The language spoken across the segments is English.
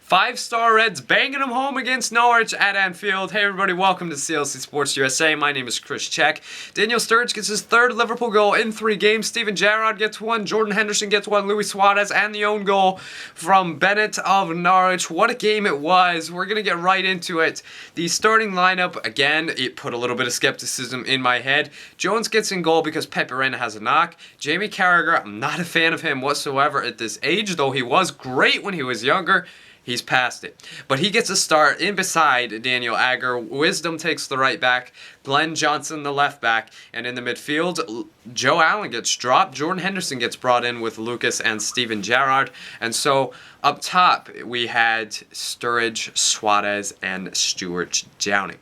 Five-star Reds banging them home against Norwich at Anfield. Hey everybody, welcome to CLC Sports USA. My name is Chris Check. Daniel Sturridge gets his third Liverpool goal in 3 games. Steven Gerrard gets one. Jordan Henderson gets one. Luis Suarez and the own goal from Bennett of Norwich. What a game it was. We're going to get right into it. The starting lineup, again, it put a little bit of skepticism in my head. Jones gets in goal because Pepe Reina has a knock. Jamie Carragher, I'm not a fan of him whatsoever at this age, though he was great when he was younger. He's past it. But he gets a start in beside Daniel Agger. Wisdom takes the right back. Glenn Johnson the left back. And in the midfield, Joe Allen gets dropped. Jordan Henderson gets brought in with Lucas and Steven Gerrard. And so up top, we had Sturridge, Suarez, and Stuart Downing.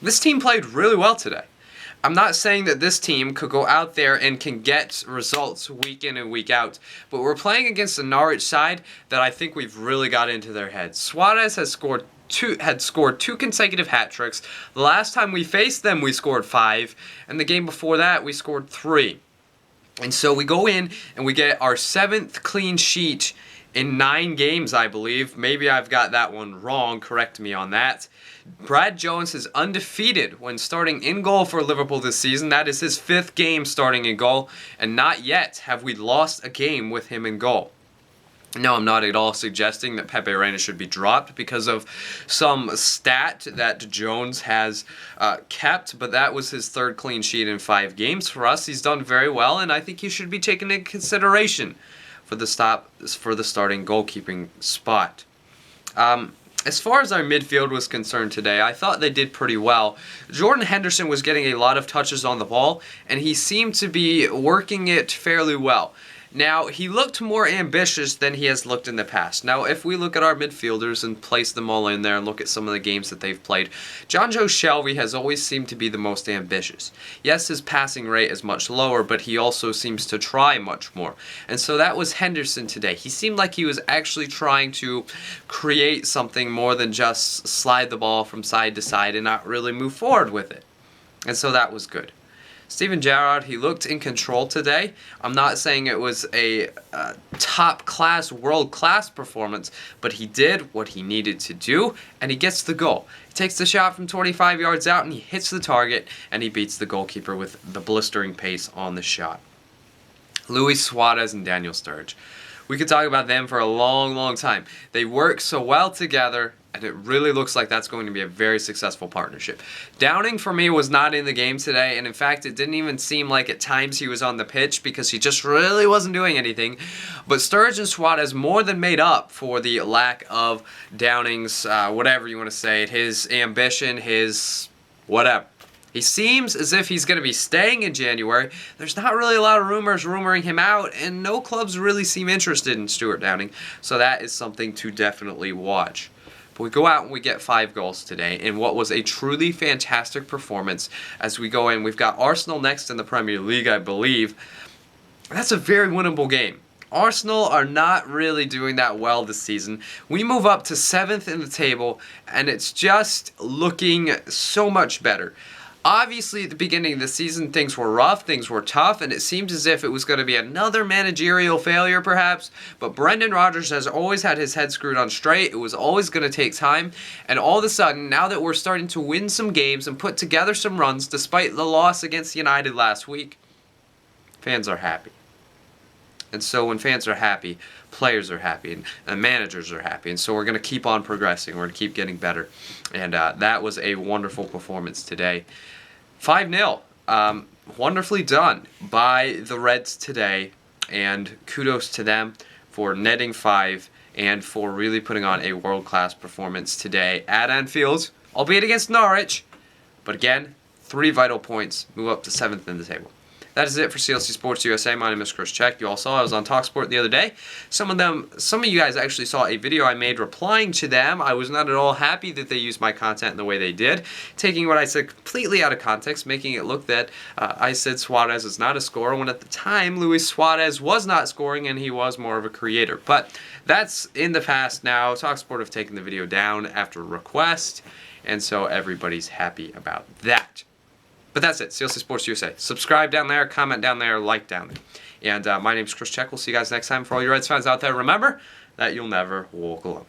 This team played really well today. I'm not saying that this team could go out there and can get results week in and week out, but we're playing against a Norwich side that I think we've really got into their heads. Suarez has scored two consecutive hat tricks. The last time we faced them, we scored 5, and the game before that, we scored 3. And so we go in and we get our 7th clean sheet in 9 games, I believe. Maybe I've got that one wrong. Correct me on that. Brad Jones is undefeated when starting in goal for Liverpool this season. That is his 5th game starting in goal, and not yet have we lost a game with him in goal. No, I'm not at all suggesting that Pepe Reina should be dropped because of some stat that Jones has kept, but that was his 3rd clean sheet in 5 games for us. He's done very well, and I think he should be taken into consideration for the starting goalkeeping spot. As far as our midfield was concerned today, I thought they did pretty well. Jordan Henderson was getting a lot of touches on the ball, and he seemed to be working it fairly well. Now, he looked more ambitious than he has looked in the past. Now, if we look at our midfielders and place them all in there and look at some of the games that they've played, Jonjo Shelvey has always seemed to be the most ambitious. Yes, his passing rate is much lower, but he also seems to try much more. And so that was Henderson today. He seemed like he was actually trying to create something more than just slide the ball from side to side and not really move forward with it. And so that was good. Steven Gerrard, he looked in control today. I'm not saying it was a top-class, world-class performance, but he did what he needed to do, and he gets the goal. He takes the shot from 25 yards out, and he hits the target, and he beats the goalkeeper with the blistering pace on the shot. Luis Suarez and Daniel Sturridge. We could talk about them for a long, long time. They work so well together, and it really looks like that's going to be a very successful partnership. Downing, for me, was not in the game today, and in fact, it didn't even seem like at times he was on the pitch because he just really wasn't doing anything. But Sturridge and Suarez more than made up for the lack of Downing's, whatever you want to say, his ambition, his whatever. He seems as if he's going to be staying in January. There's not really a lot of rumors rumoring him out, and no clubs really seem interested in Stuart Downing, so that is something to definitely watch. But we go out and we get 5 goals today in what was a truly fantastic performance. As we go in, we've got Arsenal next in the Premier League, I believe. That's a very winnable game. Arsenal are not really doing that well this season. We move up to 7th in the table, and it's just looking so much better. Obviously, at the beginning of the season, things were rough, things were tough, and it seemed as if it was going to be another managerial failure, perhaps. But Brendan Rodgers has always had his head screwed on straight. It was always going to take time. And all of a sudden, now that we're starting to win some games and put together some runs, despite the loss against United last week, fans are happy. And so when fans are happy, players are happy, and managers are happy. And so we're going to keep on progressing. We're going to keep getting better. And that was a wonderful performance today. 5-0. Wonderfully done by the Reds today. And kudos to them for netting 5 and for really putting on a world-class performance today at Anfield, albeit against Norwich. You again, 3 vital points. Move up to 7th in the table. That is it for CLC Sports USA. My name is Chris Check. You all saw I was on TalkSport the other day. Some of you guys actually saw a video I made replying to them. I was not at all happy that they used my content in the way they did, taking what I said completely out of context, making it look that I said Suarez is not a scorer, when at the time Luis Suarez was not scoring and he was more of a creator. But that's in the past now. TalkSport have taken the video down after request, and so everybody's happy about that. But that's it. CLC Sports USA. Subscribe down there, comment down there, like down there. And my name's Chris Check. We'll see you guys next time. For all you Reds fans out there, remember that you'll never walk alone.